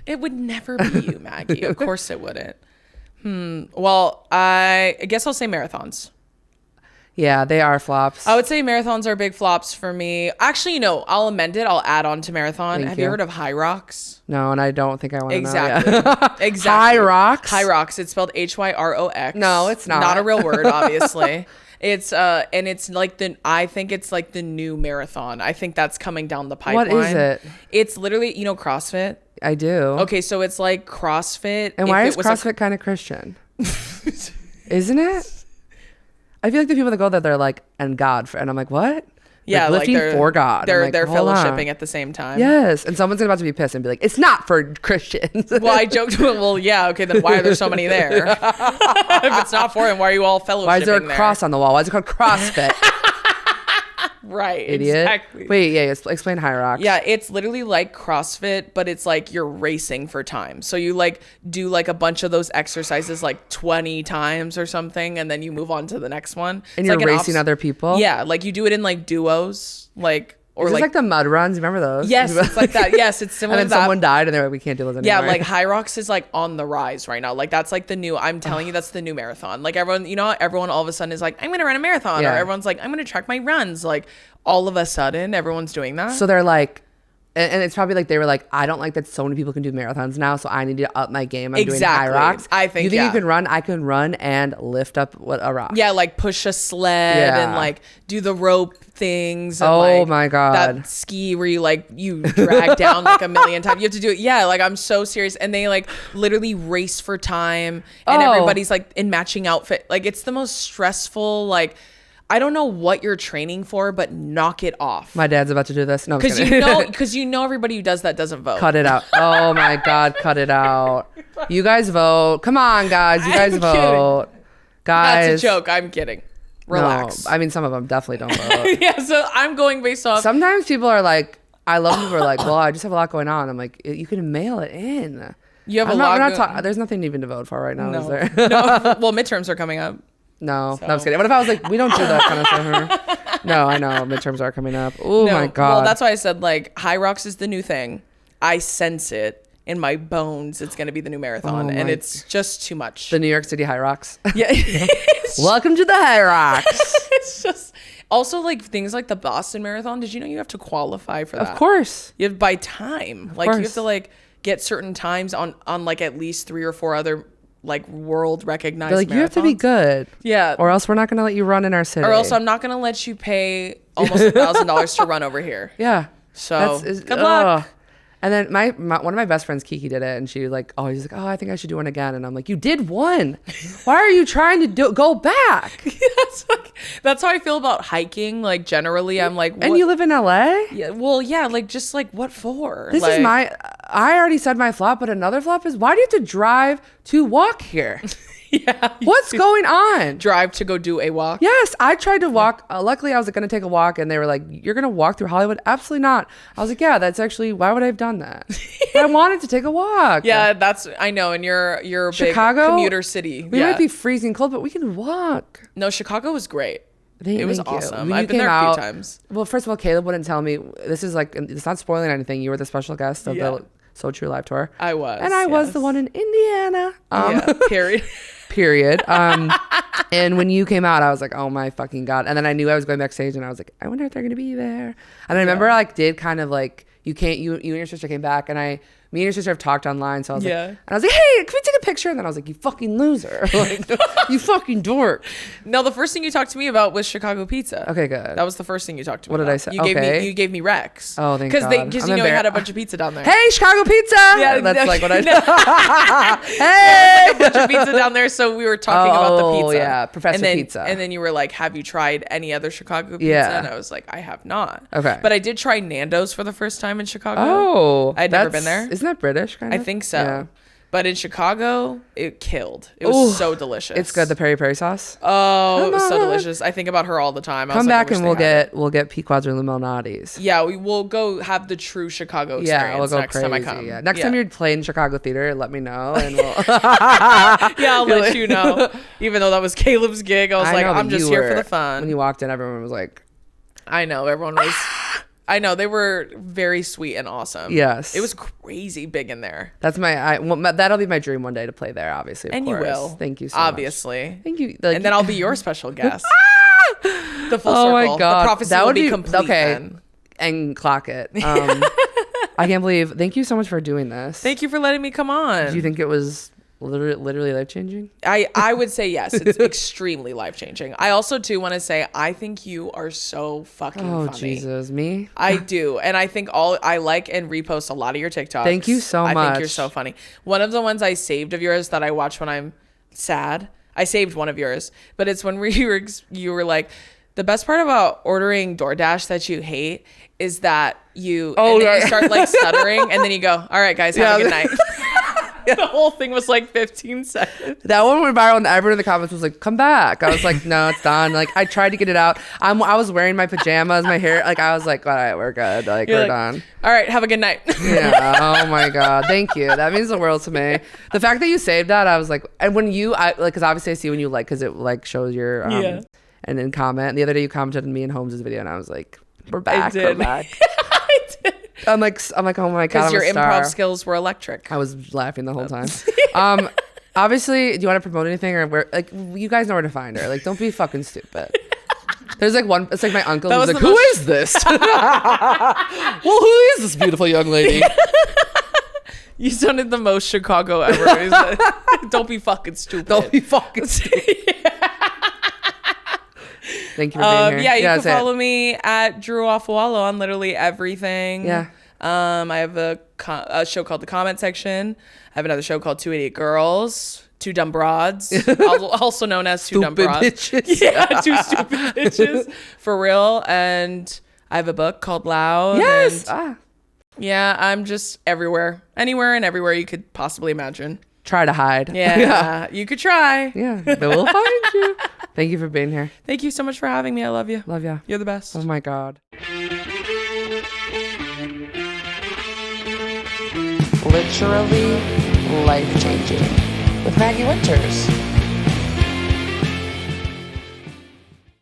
It would never be you, Maggie. Of course it wouldn't. Well, I guess I'll say marathons. Yeah, they are flops. I would say marathons are big flops for me. Actually, no, I'll amend it. I'll add on to marathon. Have you heard of Hyrox? No, and I don't think I want to know. Exactly. Hyrox? Hyrox. It's spelled Hyrox. No, it's not. Not a real word, obviously. It's and it's like I think it's like the new marathon. I think that's coming down the pipeline. What is it? It's literally, CrossFit. I do. Okay, so it's like CrossFit. And why is CrossFit kind of Christian? Isn't it? I feel like the people that go there, they're like, and God, and I'm like, what? Yeah, like lifting for God. They're like, fellowshipping at the same time. Yes, and someone's about to be pissed and be like, it's not for Christians. Well, I joked. Well, yeah, okay, then why are there so many there? If it's not for him, why are you all fellowshipping? Why is there a cross on the wall? Why is it called CrossFit? Right, idiot. Exactly. Wait, explain Hyrox. Yeah, it's literally like CrossFit, but it's like you're racing for time. So you like do like a bunch of those exercises like 20 times or something, and then you move on to the next one. And it's you're like racing other people? Yeah, like you do it in like duos, like. Or is this like the mud runs? Remember those? Yes, it's like that. Yes, it's similar. And then someone died, and they're like, "We can't do those anymore." Yeah, like Hyrox is like on the rise right now. Like that's like the new. I'm telling you, that's the new marathon. Like everyone, everyone all of a sudden is like, "I'm gonna run a marathon," or everyone's like, "I'm gonna track my runs." Like all of a sudden, everyone's doing that. So they're like, and it's probably like they were like, I don't like that so many people can do marathons now, so I need to up my game. I'm doing Hyrox. I think you can run. I can run and lift up a rock. Yeah, like push a sled and like do the rope things. And, oh my God. That ski where you drag down like a million times. You have to do it. Yeah, like I'm so serious. And they like literally race for time, and everybody's like in matching outfit. Like it's the most stressful, like, I don't know what you're training for, but knock it off. My dad's about to do this. No, because you know everybody who does that doesn't vote. Cut it out. Oh my God, cut it out. You guys vote. Come on, guys. You guys vote. Guys. That's a joke. I'm kidding. Relax. No, I mean, some of them definitely don't vote. Yeah, so I'm going based off. Sometimes people are like, I love people who are like, well, I just have a lot going on. I'm like, you can mail it in. You have a lot. There's nothing even to vote for right now, is there? No. Well, midterms are coming up. No, I'm just kidding. What if I was like, we don't do that kind of stuff? No, I know. Midterms are coming up. Oh my God. Well, that's why I said like Hyrox is the new thing. I sense it. in my bones it's going to be the new marathon. And it's just too much. The New York City Hyrox. Yeah. Welcome to the Hyrox. It's just also like things like the Boston Marathon. Did you know you have to qualify for that? Of course. You have by time. Like you have to like get certain times on like at least 3 or 4 other like world recognized like marathons. You have to be good. Yeah. Or else we're not going to let you run in our city. Or else I'm not going to let you pay almost $1,000 to run over here. Yeah. So good luck. And then my one of my best friends, Kiki, did it, and she like always like, oh, I think I should do one again. And I'm like, you did one. Why are you trying to go back? That's how I feel about hiking. Like generally, I'm like, what? And you live in LA? Yeah. Well, yeah. Like just like what for? This is I already said my flop, but another flop is why do you have to drive to walk here? Yeah. What's going on? Drive to go do a walk? Yes, I tried to walk. Luckily, I was going to take a walk, and they were like, "You're going to walk through Hollywood?" Absolutely not. I was like, "Yeah, that's actually why would I have done that?" But I wanted to take a walk. Yeah, I know. And you're a Chicago, big commuter city. We might be freezing cold, but we can walk. No, Chicago was great. It was awesome. When I've been there a few times. Well, first of all, Caleb wouldn't tell me. This is like, it's not spoiling anything. You were the special guest of the So True Live tour. I was. And I was the one in Indiana. Period. And when you came out, I was like, oh my fucking God. And then I knew I was going backstage and I was like, I wonder if they're going to be there. And I remember I like did kind of like, you and your sister came back and me and your sister have talked online. So I was like, and I was like, hey, can we take a picture? And then I was like, you fucking loser. Like, you fucking dork. No, the first thing you talked to me about was Chicago pizza. Okay, good. That was the first thing you talked to me about. What did I say? You gave me Rex. Oh, thank God. Because you know you had a bunch of pizza down there. Hey, Chicago pizza. Yeah, that's like what I do. Hey. Like a bunch of pizza down there. So we were talking about the pizza. Oh, yeah. Professor Pizza. And then you were like, have you tried any other Chicago pizza? Yeah. And I was like, I have not. Okay. But I did try Nando's for the first time in Chicago. Oh. I'd never been there. Isn't that British kind of? I think so. Yeah. But in Chicago, it killed. It was so delicious. It's good. The peri peri sauce. Oh, it was so delicious. I think about her all the time. Come back and we'll get Pequod's or Illuminati's. Yeah, we will go have the true Chicago experience. Yeah, we'll go next crazy. time I come. Yeah. Next time you're playing Chicago theater, let me know and we'll. Yeah, I'll let you know. Even though that was Caleb's gig, I was like, I'm just here for the fun. When you walked in, everyone was like, I know, everyone was. I know, they were very sweet and awesome. Yes. It was crazy big in there. That's that'll be my dream one day to play there, obviously. And course. You will. Thank you so obviously. much. Thank you. And then I'll be your special guest. The full circle. Oh my God. The prophecy will be complete then. And clock it. I can't believe. Thank you so much for doing this. Thank you for letting me come on. Do you think it was literally life-changing? I would say yes. It's extremely life-changing. I also too want to say I think you are so fucking funny. Oh Jesus, me? I do. And I think I like and repost a lot of your TikToks. Thank you so much. I think you're so funny. One of the ones I saved of yours that I watch when I'm sad, I saved one of yours, but it's when you were like, the best part about ordering DoorDash that you hate is that you start like stuttering and then you go, all right guys, have a good night. The whole thing was like 15 seconds. That one went viral and everyone in the comments was like, come back. I was like, no, it's done. Like I tried to get it out. I was wearing my pajamas, my hair. Like I was like, all right, we're good. Like we're done. All right, have a good night. Yeah. Oh my God. Thank you. That means the world to me. The fact that you saved that, I was like, and when because obviously I see when you because it like shows your and then comment. The other day you commented on me and Holmes' video and I was like, we're back. We're back. I did. I'm like, oh my God, because your improv skills were electric. I was laughing the whole time. Obviously, do you want to promote anything or where? Like, you guys know where to find her. Like, don't be fucking stupid. There's like one. It's like my uncle. Who's like, who is this? Well, who is this beautiful young lady? You sounded the most Chicago ever. Like, don't be fucking stupid. Don't be fucking stupid. Thank you for being here. Yeah, you can follow me at Drew Afualo on literally everything. Yeah. I have a show called The Comment Section. I have another show called 288 Girls, Two Dumb Broads, also known as Two Dumb Broads. Bitches. Yeah, Two Stupid Bitches, for real. And I have a book called Loud. Yes. Yeah, I'm just everywhere, anywhere and everywhere you could possibly imagine. Try to hide. Yeah, you could try. Yeah, but we'll find you. Thank you for being here. Thank you so much for having me. I love you. Love ya. You're the best. Oh my God. Literally life-changing with Maggie Winters.